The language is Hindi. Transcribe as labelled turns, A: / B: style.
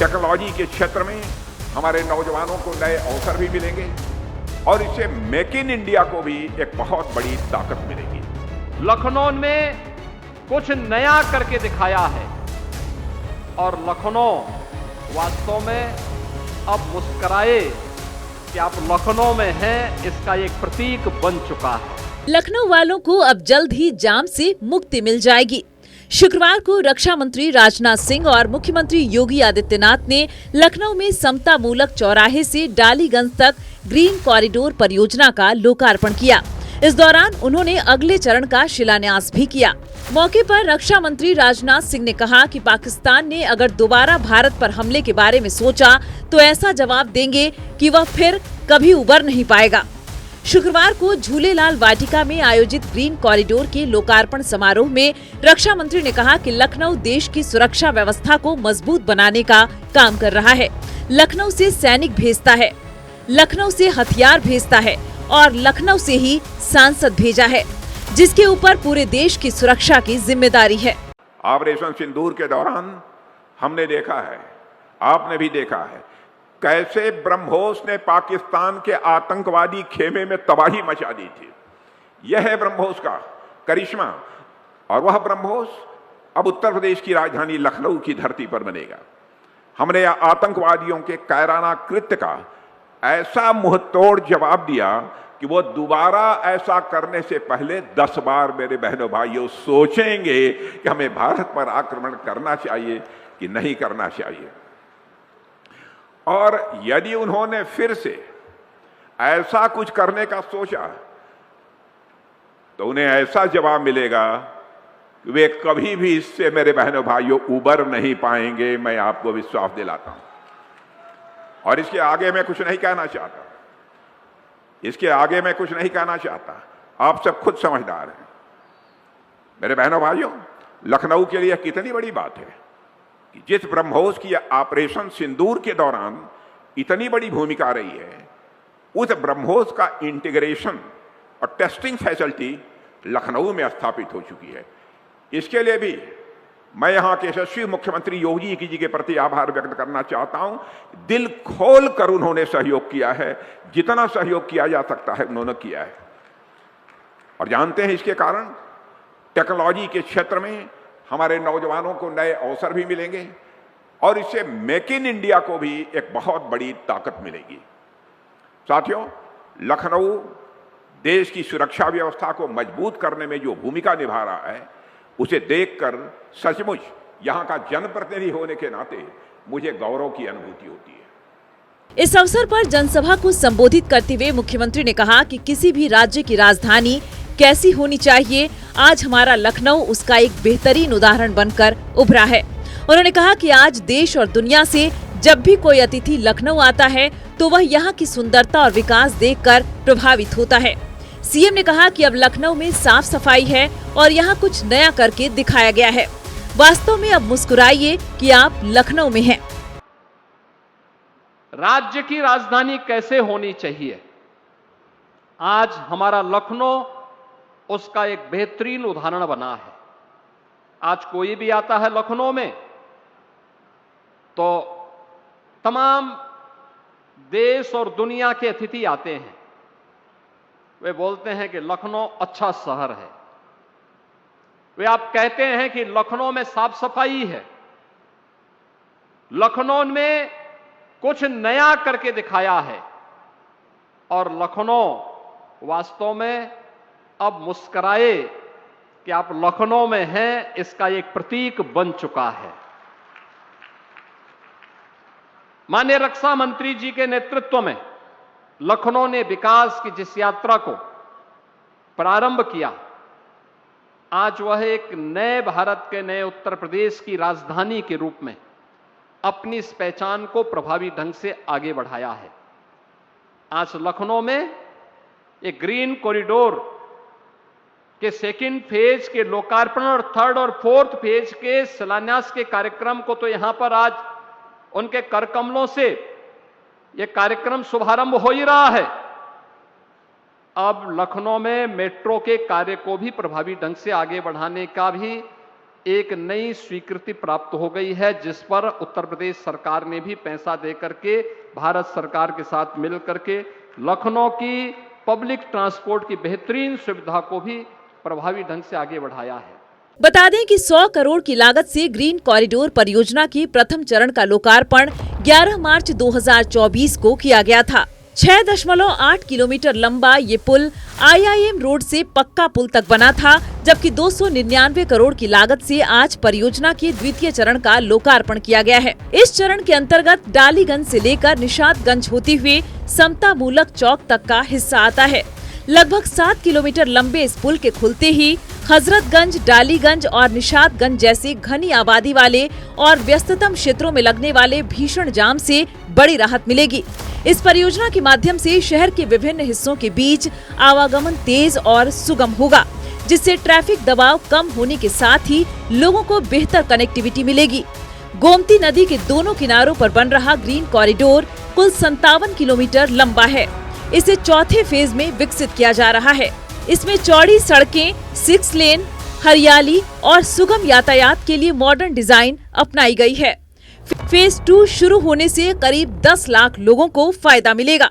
A: टेक्नोलॉजी के क्षेत्र में हमारे नौजवानों को नए अवसर भी मिलेंगे और इससे मेक इन इंडिया को भी एक बहुत बड़ी ताकत मिलेगी।
B: लखनऊ में कुछ नया करके दिखाया है और लखनऊ वास्तव में अब मुस्कुराए कि आप लखनऊ में हैं, इसका एक प्रतीक बन चुका है।
C: लखनऊ वालों को अब जल्द ही जाम से मुक्ति मिल जाएगी। शुक्रवार को रक्षा मंत्री राजनाथ सिंह और मुख्यमंत्री योगी आदित्यनाथ ने लखनऊ में समता मूलक चौराहे से डालीगंज तक ग्रीन कॉरिडोर परियोजना का लोकार्पण किया। इस दौरान उन्होंने अगले चरण का शिलान्यास भी किया। मौके पर रक्षा मंत्री राजनाथ सिंह ने कहा कि पाकिस्तान ने अगर दोबारा भारत पर हमले के बारे में सोचा तो ऐसा जवाब देंगे कि वह फिर कभी उबर नहीं पाएगा। शुक्रवार को झूलेलाल वाटिका में आयोजित ग्रीन कॉरिडोर के लोकार्पण समारोह में रक्षा मंत्री ने कहा कि लखनऊ देश की सुरक्षा व्यवस्था को मजबूत बनाने का काम कर रहा है। लखनऊ से सैनिक भेजता है, लखनऊ से हथियार भेजता है और लखनऊ से ही सांसद भेजा है, जिसके ऊपर पूरे देश की सुरक्षा की जिम्मेदारी है।
A: ऑपरेशन सिंदूर के दौरान हमने देखा है, आपने भी देखा है, कैसे ब्रह्मोस ने पाकिस्तान के आतंकवादी खेमे में तबाही मचा दी थी। यह है ब्रह्मोस का करिश्मा और वह ब्रह्मोस अब उत्तर प्रदेश की राजधानी लखनऊ की धरती पर बनेगा। हमने आतंकवादियों के कायराना कृत्य का ऐसा मुंहतोड़ जवाब दिया कि वो दोबारा ऐसा करने से पहले 10 बार मेरे बहनों भाइयों सोचेंगे कि हमें भारत पर आक्रमण करना चाहिए कि नहीं करना चाहिए। और यदि उन्होंने फिर से ऐसा कुछ करने का सोचा तो उन्हें ऐसा जवाब मिलेगा कि वे कभी भी इससे मेरे बहनों भाइयों उबर नहीं पाएंगे। मैं आपको विश्वास दिलाता हूं। और इसके आगे मैं कुछ नहीं कहना चाहता, इसके आगे मैं कुछ नहीं कहना चाहता। आप सब खुद समझदार हैं। मेरे बहनों भाइयों, लखनऊ के लिए कितनी बड़ी बात है कि जिस ब्रह्मोस की ऑपरेशन सिंदूर के दौरान इतनी बड़ी भूमिका रही है, उस ब्रह्मोस का इंटीग्रेशन और टेस्टिंग फैसिलिटी लखनऊ में स्थापित हो चुकी है। इसके लिए भी मैं यहां के यशस्वी मुख्यमंत्री योगी जी के प्रति आभार व्यक्त करना चाहता हूं। दिल खोल कर उन्होंने सहयोग किया है, जितना सहयोग किया जा सकता है उन्होंने किया है। और जानते हैं इसके कारण टेक्नोलॉजी के क्षेत्र में हमारे नौजवानों को नए अवसर भी मिलेंगे और इससे मेक इन इंडिया को भी एक बहुत बड़ी ताकत मिलेगी। साथियों, लखनऊ देश की सुरक्षा व्यवस्था को मजबूत करने में जो भूमिका निभा रहा है, उसे देखकर सचमुच यहां का जनप्रतिनिधि होने के नाते मुझे गौरव की अनुभूति होती है।
C: इस अवसर पर जनसभा को संबोधित करते हुए मुख्यमंत्री ने कहा कि किसी भी राज्य की राजधानी कैसी होनी चाहिए, आज हमारा लखनऊ उसका एक बेहतरीन उदाहरण बनकर उभरा है। उन्होंने कहा कि आज देश और दुनिया से जब भी कोई अतिथि लखनऊ आता है तो वह यहाँ की सुंदरता और विकास देखकर प्रभावित होता है। सीएम ने कहा कि अब लखनऊ में साफ सफाई है और यहाँ कुछ नया करके दिखाया गया है। वास्तव में अब मुस्कुराइए कि आप लखनऊ में हैं।
B: राज्य की राजधानी कैसे होनी चाहिए, आज हमारा लखनऊ उसका एक बेहतरीन उदाहरण बना है। आज कोई भी आता है लखनऊ में तो तमाम देश और दुनिया के अतिथि आते हैं, वे बोलते हैं कि लखनऊ अच्छा शहर है। वे आप कहते हैं कि लखनऊ में साफ सफाई है, लखनऊ में कुछ नया करके दिखाया है और लखनऊ वास्तव में अब मुस्कुराए कि आप लखनऊ में हैं, इसका एक प्रतीक बन चुका है। माननीय रक्षा मंत्री जी के नेतृत्व में लखनऊ ने विकास की जिस यात्रा को प्रारंभ किया, आज वह एक नए भारत के नए उत्तर प्रदेश की राजधानी के रूप में अपनी इस पहचान को प्रभावी ढंग से आगे बढ़ाया है। आज लखनऊ में एक ग्रीन कॉरिडोर के सेकंड फेज के लोकार्पण और थर्ड और फोर्थ फेज के शिलान्यास के कार्यक्रम को तो यहां पर आज उनके करकमलों से यह कार्यक्रम शुभारंभ हो ही रहा है। अब लखनऊ में मेट्रो के कार्य को भी प्रभावी ढंग से आगे बढ़ाने का भी एक नई स्वीकृति प्राप्त हो गई है, जिस पर उत्तर प्रदेश सरकार ने भी पैसा दे करके भारत सरकार के साथ मिल करके लखनऊ की पब्लिक ट्रांसपोर्ट की बेहतरीन सुविधा को भी प्रभावी ढंग से आगे बढ़ाया है।
C: बता दें कि 100 करोड़ की लागत से ग्रीन कॉरिडोर परियोजना की प्रथम चरण का लोकार्पण 11 मार्च 2024 को किया गया था। 6.8 किलोमीटर लंबा ये पुल IIM रोड से पक्का पुल तक बना था, जबकि 299 करोड़ की लागत से आज परियोजना के द्वितीय चरण का लोकार्पण किया गया है। इस चरण के अंतर्गत डालीगंज से लेकर निषादगंज होते हुए समता मूलक चौक तक का हिस्सा आता है। लगभग 7 किलोमीटर लंबे इस पुल के खुलते ही हजरतगंज, डालीगंज और निषादगंज जैसे घनी आबादी वाले और व्यस्ततम क्षेत्रों में लगने वाले भीषण जाम से बड़ी राहत मिलेगी। इस परियोजना के माध्यम से शहर के विभिन्न हिस्सों के बीच आवागमन तेज और सुगम होगा, जिससे ट्रैफिक दबाव कम होने के साथ ही लोगों को बेहतर कनेक्टिविटी मिलेगी। गोमती नदी के दोनों किनारों पर बन रहा ग्रीन कॉरिडोर कुल 57 किलोमीटर लंबा है। इसे चौथे फेज में विकसित किया जा रहा है। इसमें चौड़ी सड़कें, 6 लेन, हरियाली और सुगम यातायात के लिए मॉडर्न डिजाइन अपनाई गई है। फेज 2 शुरू होने से करीब 10 लाख लोगों को फायदा मिलेगा।